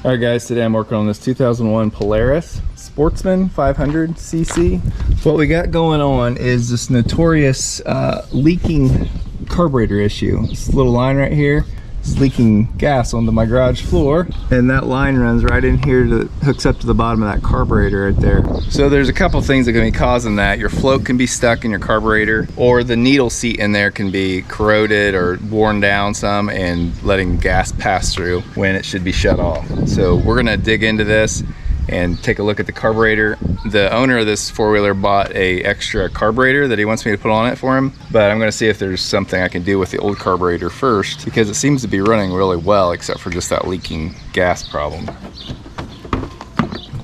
All right guys, today I'm working on this 2001 Polaris Sportsman 500cc. What we got going on is this notorious leaking carburetor issue. This little line right here is leaking gas onto my garage floor, and that line runs right in here to hooks up to the bottom of that carburetor right there. So there's a couple things that can be causing that. Your float can be stuck in your carburetor, or the needle seat in there can be corroded or worn down some and letting gas pass through when it should be shut off. So we're gonna dig into this and take a look at the carburetor. The owner of this four-wheeler bought a extra carburetor that he wants me to put on it for him, but I'm gonna see if there's something I can do with the old carburetor first, because it seems to be running really well except for just that leaking gas problem.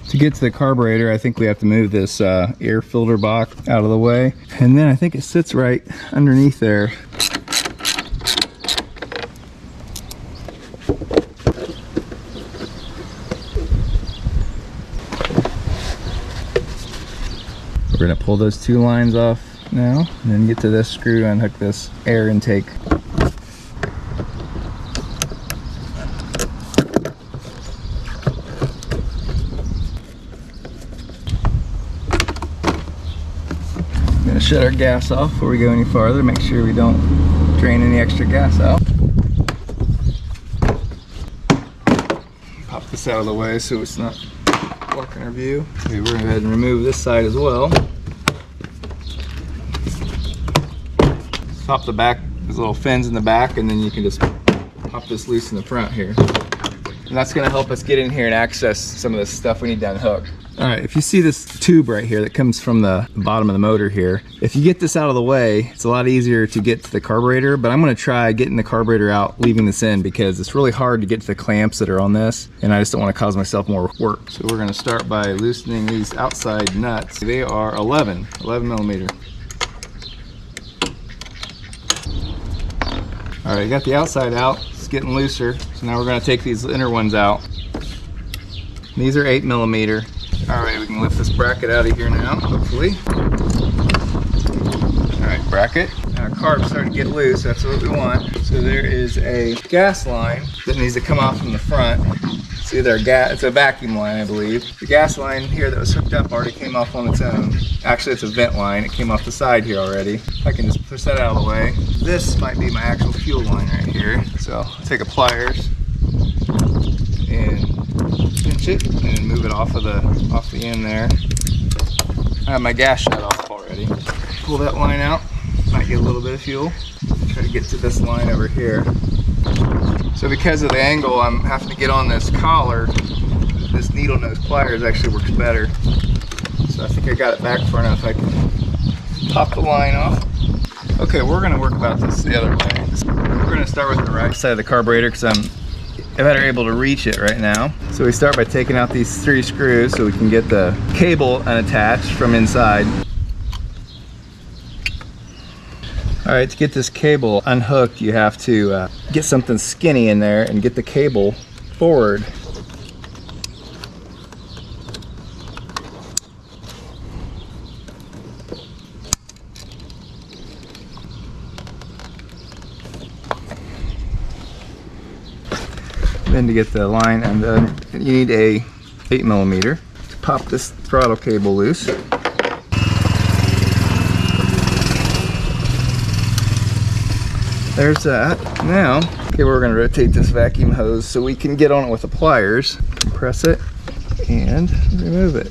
To get to the carburetor, I think we have to move this air filter box out of the way, and then I think it sits right underneath there. We're gonna pull those two lines off now, and then get to this screw and unhook this air intake. I'm gonna shut our gas off before we go any farther, make sure we don't drain any extra gas out. Pop this out of the way so it's not blocking our view. Okay, we're gonna go ahead and remove this side as well. Pop the back, there's little fins in the back, and then you can just pop this loose in the front here. And that's gonna help us get in here and access some of the stuff we need to unhook. All right, if you see this tube right here that comes from the bottom of the motor here, if you get this out of the way, it's a lot easier to get to the carburetor, but I'm gonna try getting the carburetor out, leaving this in, because it's really hard to get to the clamps that are on this, and I just don't wanna cause myself more work. So we're gonna start by loosening these outside nuts. They are 11 millimeter. All right, got the outside out, it's getting looser. So now we're gonna take these inner ones out. These are 8 millimeter. All right, we can lift this bracket out of here now, hopefully. All right, bracket. Now our carb's starting to get loose, that's what we want. So there is a gas line that needs to come off from the front. See there, it's a vacuum line, I believe. The gas line here that was hooked up already came off on its own. Actually, it's a vent line. It came off the side here already. I can just push that out of the way. This might be my actual fuel line right here. So I'll take a pliers and pinch it and move it off the end there. I have my gas shut off already. Pull that line out. Might get a little bit of fuel. Try to get to this line over here. So because of the angle, I'm having to get on this collar. This needle nose pliers actually works better. So I think I got it back far enough I can pop the line off. Okay, we're gonna work about this the other way. We're gonna start with the right side of the carburetor because I'm better able to reach it right now. So we start by taking out these 3 screws so we can get the cable unattached from inside. All right, to get this cable unhooked, you have to get something skinny in there and get the cable forward. Then to get the line undone, you need a 8 millimeter to pop this throttle cable loose. There's that. Now, okay, we're gonna rotate this vacuum hose so we can get on it with the pliers, compress it, and remove it.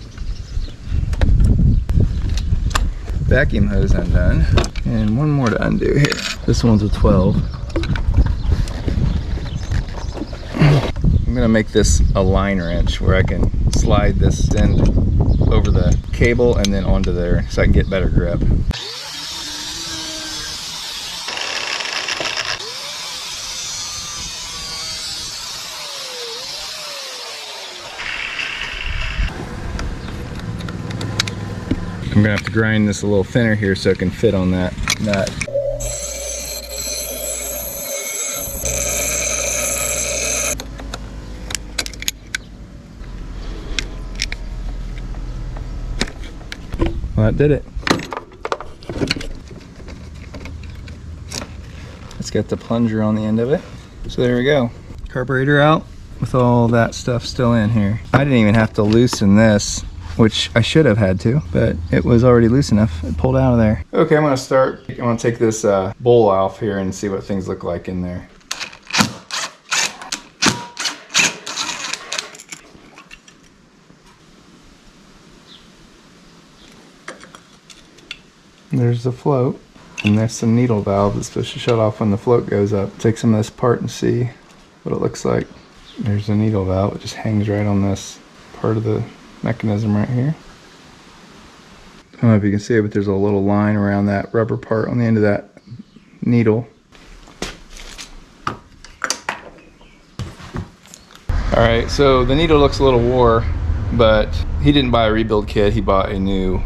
Vacuum hose undone. And one more to undo here. This one's a 12. I'm gonna make this a line wrench where I can slide this end over the cable and then onto there so I can get better grip. I'm gonna have to grind this a little thinner here so it can fit on that nut. Well, that did it. It's got the plunger on the end of it. So there we go. Carburetor out with all that stuff still in here. I didn't even have to loosen this, which I should have had to, but it was already loose enough. It pulled out of there. Okay, I'm gonna take this bowl off here and see what things look like in there. There's the float, and there's some needle valve that's supposed to shut off when the float goes up. Take some of this apart and see what it looks like. There's the needle valve. It just hangs right on this part of the mechanism right here. I don't know if you can see it, but there's a little line around that rubber part on the end of that needle. Alright, so the needle looks a little wore, but he didn't buy a rebuild kit, he bought a new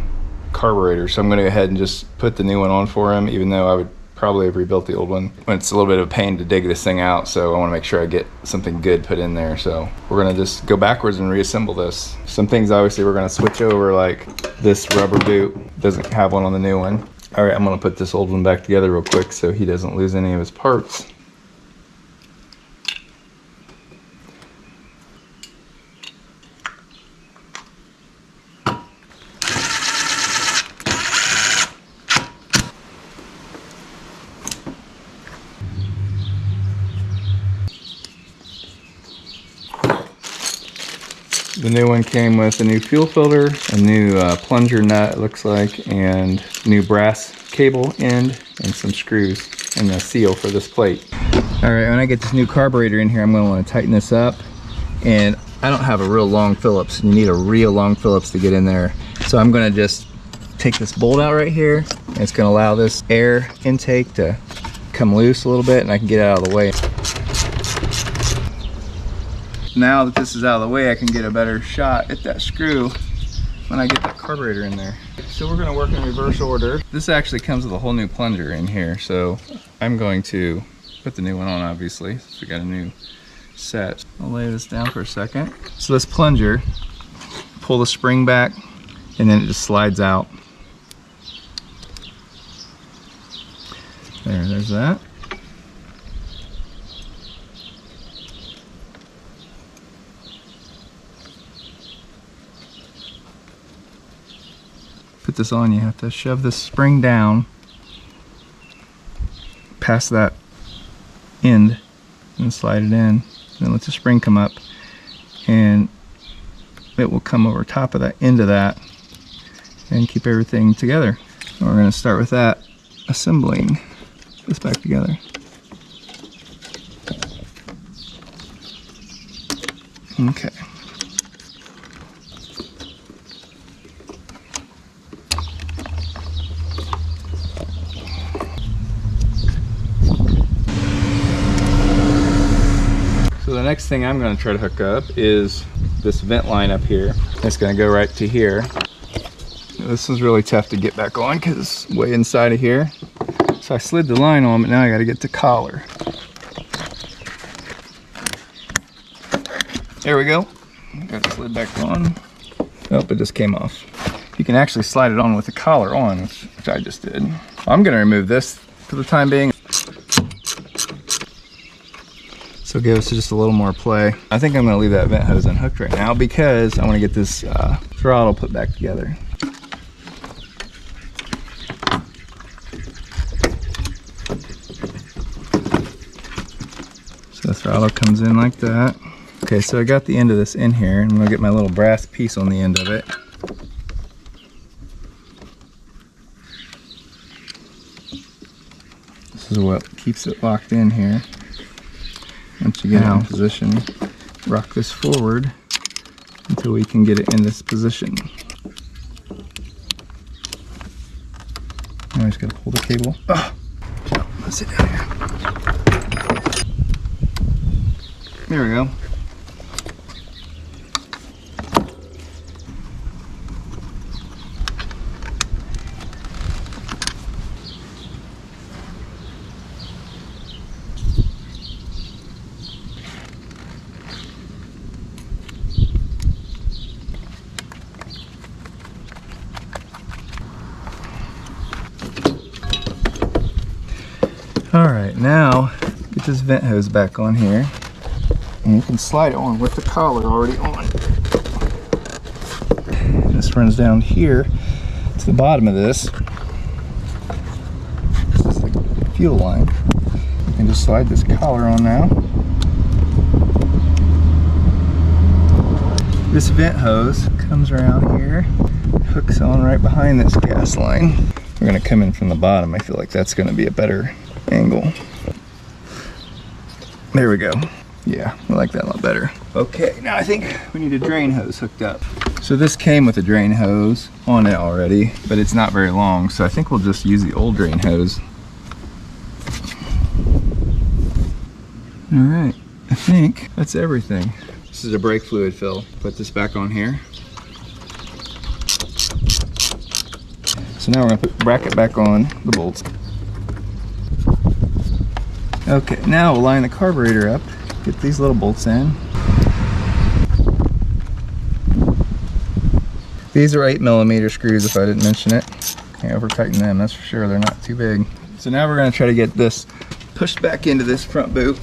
carburetor, so I'm going to go ahead and just put the new one on for him, even though I would probably have rebuilt the old one. It's a little bit of a pain to dig this thing out, so I want to make sure I get something good put in there. So we're going to just go backwards and reassemble this. Some things obviously we're going to switch over, like this rubber boot doesn't have one on the new one. Alright, I'm going to put this old one back together real quick so he doesn't lose any of his parts. The new one came with a new fuel filter, a new plunger nut, it looks like, and new brass cable end, and some screws, and a seal for this plate. Alright, when I get this new carburetor in here, I'm going to want to tighten this up. And I don't have a real long Phillips. You need a real long Phillips to get in there. So I'm going to just take this bolt out right here, and it's going to allow this air intake to come loose a little bit, and I can get it out of the way. Now that this is out of the way, I can get a better shot at that screw when I get that carburetor in there. So we're going to work in reverse order. This actually comes with a whole new plunger in here, so I'm going to put the new one on, obviously, since we got a new set. I'll lay this down for a second. So this plunger, pull the spring back, and then it just slides out. There's that. Put this on, you have to shove this spring down past that end and slide it in. Then let the spring come up, and it will come over top of that end of that and keep everything together. So we're going to start with that, assembling this back together. Okay. So the next thing I'm going to try to hook up is this vent line up here. It's going to go right to here. This is really tough to get back on because it's way inside of here. So I slid the line on, but now I got to get the collar. There we go. Got it slid back on. Oh, it just came off. You can actually slide it on with the collar on, which I just did. I'm going to remove this for the time being. So give us just a little more play. I think I'm going to leave that vent hose unhooked right now because I want to get this throttle put back together. So the throttle comes in like that. Okay, so I got the end of this in here, and I'm going to get my little brass piece on the end of it. This is what keeps it locked in here. Once you get it in position, rock this forward until we can get it in this position. Now I just gotta pull the cable. Oh, let's sit down here. There we go. Alright, now get this vent hose back on here. And you can slide it on with the collar already on. This runs down here to the bottom of this. This is the fuel line. You can just slide this collar on now. This vent hose comes around here, hooks on right behind this gas line. We're going to come in from the bottom. I feel like that's going to be a better angle. There we go. Yeah, I like that a lot better. Okay, now I think we need a drain hose hooked up. So this came with a drain hose on it already, but it's not very long, so I think we'll just use the old drain hose. All right, I think that's everything. This is a brake fluid fill. Put this back on here. So now we're gonna put the bracket back on the bolts. Okay, now we'll line the carburetor up. Get these little bolts in. These are 8mm screws if I didn't mention it. Can't over tighten them, that's for sure. They're not too big. So now we're gonna try to get this pushed back into this front boot.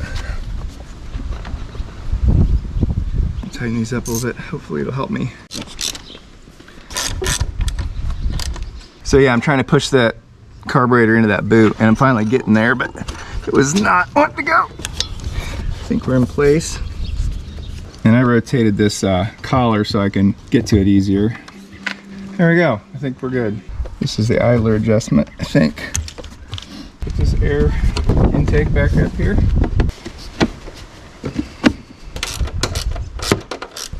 Tighten these up a little bit. Hopefully it'll help me. So yeah, I'm trying to push that carburetor into that boot and I'm finally getting there, but it was not wanting to go. I think we're in place. And I rotated this collar so I can get to it easier. There we go. I think we're good. This is the idler adjustment, I think. Put this air intake back up here.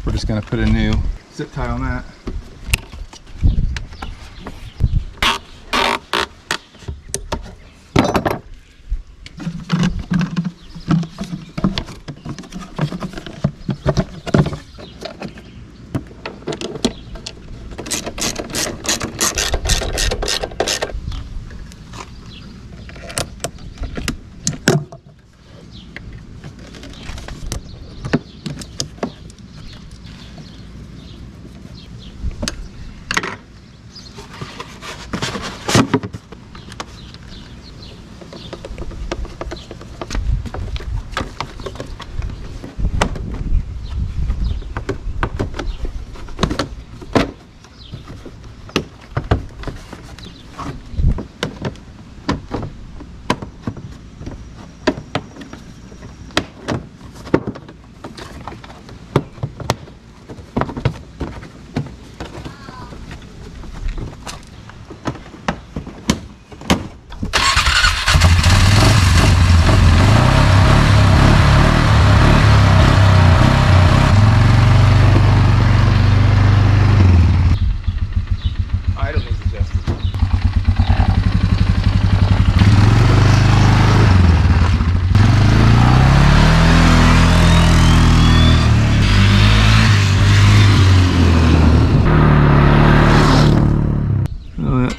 We're just going to put a new zip tie on that.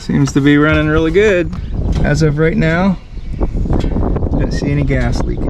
Seems to be running really good. As of right now, don't see any gas leaking.